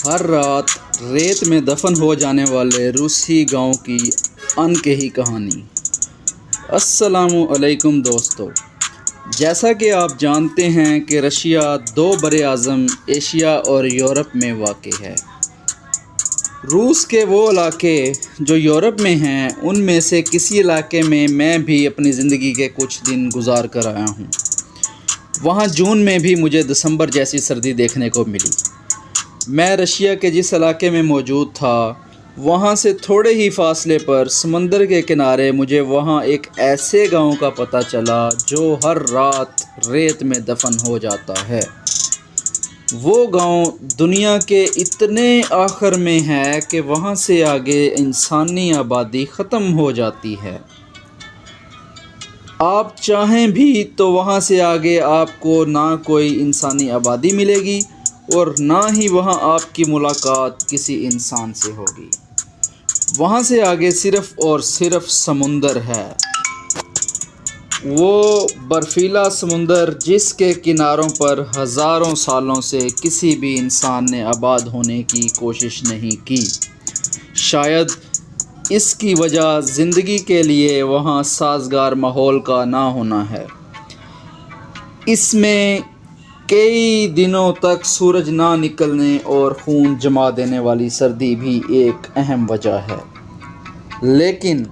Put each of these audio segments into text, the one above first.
ہر رات ریت میں دفن ہو جانے والے روسی گاؤں کی انکہی کہانی۔ السلام علیکم دوستو، جیسا کہ آپ جانتے ہیں کہ رشیا دو براعظم ایشیا اور یورپ میں واقع ہے۔ روس کے وہ علاقے جو یورپ میں ہیں، ان میں سے کسی علاقے میں میں بھی اپنی زندگی کے کچھ دن گزار کر آیا ہوں۔ وہاں جون میں بھی مجھے دسمبر جیسی سردی دیکھنے کو ملی۔ میں رشیا کے جس علاقے میں موجود تھا، وہاں سے تھوڑے ہی فاصلے پر سمندر کے کنارے مجھے وہاں ایک ایسے گاؤں کا پتہ چلا جو ہر رات ریت میں دفن ہو جاتا ہے۔ وہ گاؤں دنیا کے اتنے آخر میں ہے کہ وہاں سے آگے انسانی آبادی ختم ہو جاتی ہے۔ آپ چاہیں بھی تو وہاں سے آگے آپ کو نہ کوئی انسانی آبادی ملے گی اور نہ ہی وہاں آپ کی ملاقات کسی انسان سے ہوگی۔ وہاں سے آگے صرف اور صرف سمندر ہے، وہ برفیلا سمندر جس کے کناروں پر ہزاروں سالوں سے کسی بھی انسان نے آباد ہونے کی کوشش نہیں کی۔ شاید اس کی وجہ زندگی کے لیے وہاں سازگار ماحول کا نہ ہونا ہے۔ اس میں کئی دنوں تک سورج نہ نکلنے اور خون جما دینے والی سردی بھی ایک اہم وجہ ہے۔ لیکن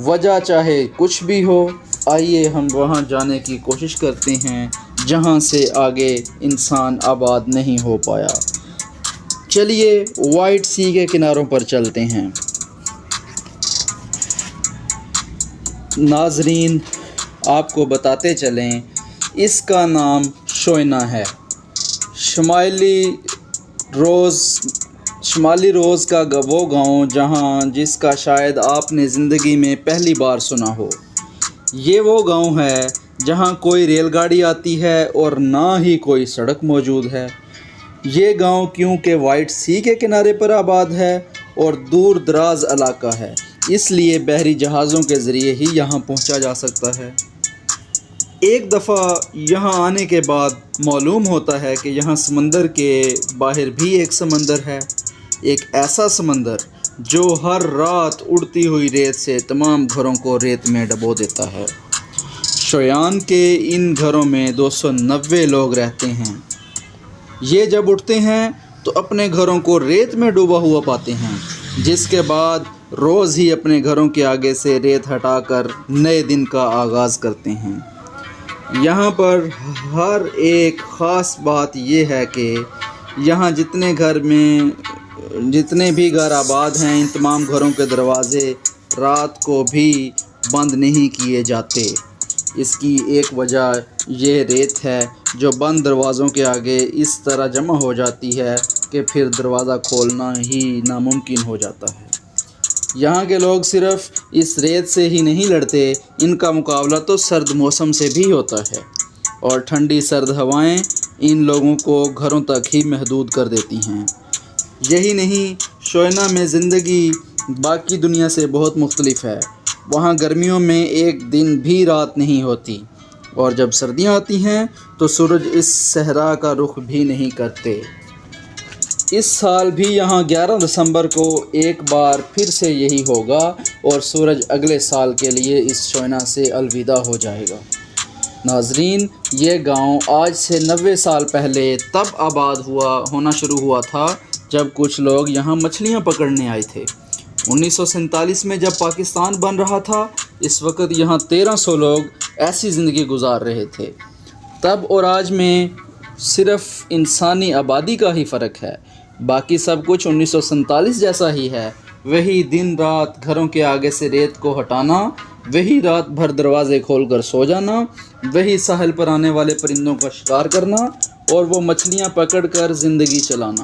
وجہ چاہے کچھ بھی ہو، آئیے ہم وہاں جانے کی کوشش کرتے ہیں جہاں سے آگے انسان آباد نہیں ہو پایا۔ چلیے وائٹ سی کے کناروں پر چلتے ہیں۔ ناظرین، آپ کو بتاتے چلیں، اس کا نام شوینا ہے۔ شمالی روز کا وہ گاؤں جس کا شاید آپ نے زندگی میں پہلی بار سنا ہو۔ یہ وہ گاؤں ہے جہاں کوئی ریل گاڑی آتی ہے اور نہ ہی کوئی سڑک موجود ہے۔ یہ گاؤں کیونکہ وائٹ سی کے کنارے پر آباد ہے اور دور دراز علاقہ ہے، اس لیے بحری جہازوں کے ذریعے ہی یہاں پہنچا جا سکتا ہے۔ ایک دفعہ یہاں آنے کے بعد معلوم ہوتا ہے کہ یہاں سمندر کے باہر بھی ایک سمندر ہے، ایک ایسا سمندر جو ہر رات اڑتی ہوئی ریت سے تمام گھروں کو ریت میں ڈبو دیتا ہے۔ شویان کے ان گھروں میں 290 لوگ رہتے ہیں۔ یہ جب اٹھتے ہیں تو اپنے گھروں کو ریت میں ڈوبا ہوا پاتے ہیں، جس کے بعد روز ہی اپنے گھروں کے آگے سے ریت ہٹا کر نئے دن کا آغاز کرتے ہیں۔ یہاں پر ہر ایک خاص بات یہ ہے کہ یہاں جتنے بھی گھر آباد ہیں، ان تمام گھروں کے دروازے رات کو بھی بند نہیں کیے جاتے۔ اس کی ایک وجہ یہ ریت ہے جو بند دروازوں کے آگے اس طرح جمع ہو جاتی ہے کہ پھر دروازہ کھولنا ہی ناممکن ہو جاتا ہے۔ یہاں کے لوگ صرف اس ریت سے ہی نہیں لڑتے، ان کا مقابلہ تو سرد موسم سے بھی ہوتا ہے، اور ٹھنڈی سرد ہوائیں ان لوگوں کو گھروں تک ہی محدود کر دیتی ہیں۔ یہی نہیں، شوینا میں زندگی باقی دنیا سے بہت مختلف ہے۔ وہاں گرمیوں میں ایک دن بھی رات نہیں ہوتی، اور جب سردیاں آتی ہیں تو سورج اس صحرا کا رخ بھی نہیں کرتے۔ اس سال بھی یہاں 11 دسمبر کو ایک بار پھر سے یہی ہوگا اور سورج اگلے سال کے لیے اس شوینا سے الوداع ہو جائے گا۔ ناظرین، یہ گاؤں آج سے 90 سال پہلے تب آباد ہونا شروع ہوا تھا جب کچھ لوگ یہاں مچھلیاں پکڑنے آئے تھے۔ 1947 میں جب پاکستان بن رہا تھا، اس وقت یہاں 1300 لوگ ایسی زندگی گزار رہے تھے۔ تب اور آج میں صرف انسانی آبادی کا ہی فرق ہے، باقی سب کچھ 1947 جیسا ہی ہے۔ وہی دن رات گھروں کے آگے سے ریت کو ہٹانا، وہی رات بھر دروازے کھول کر سو جانا، وہی ساحل پر آنے والے پرندوں کا شکار کرنا اور وہ مچھلیاں پکڑ کر زندگی چلانا۔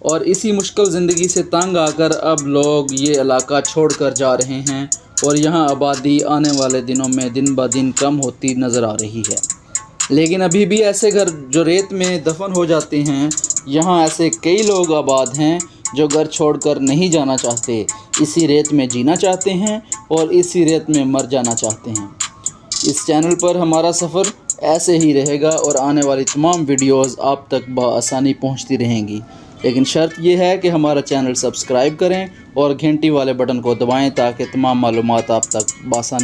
اور اسی مشکل زندگی سے تنگ آ کر اب لوگ یہ علاقہ چھوڑ کر جا رہے ہیں، اور یہاں آبادی آنے والے دنوں میں دن بہ دن کم ہوتی نظر آ رہی ہے۔ لیکن ابھی بھی ایسے گھر جو ریت میں دفن ہو جاتے ہیں، یہاں ایسے کئی لوگ آباد ہیں جو گھر چھوڑ کر نہیں جانا چاہتے، اسی ریت میں جینا چاہتے ہیں اور اسی ریت میں مر جانا چاہتے ہیں۔ اس چینل پر ہمارا سفر ایسے ہی رہے گا اور آنے والی تمام ویڈیوز آپ تک بآسانی پہنچتی رہیں گی۔ لیکن شرط یہ ہے کہ ہمارا چینل سبسکرائب کریں اور گھنٹی والے بٹن کو دبائیں تاکہ تمام معلومات آپ تک بآسانی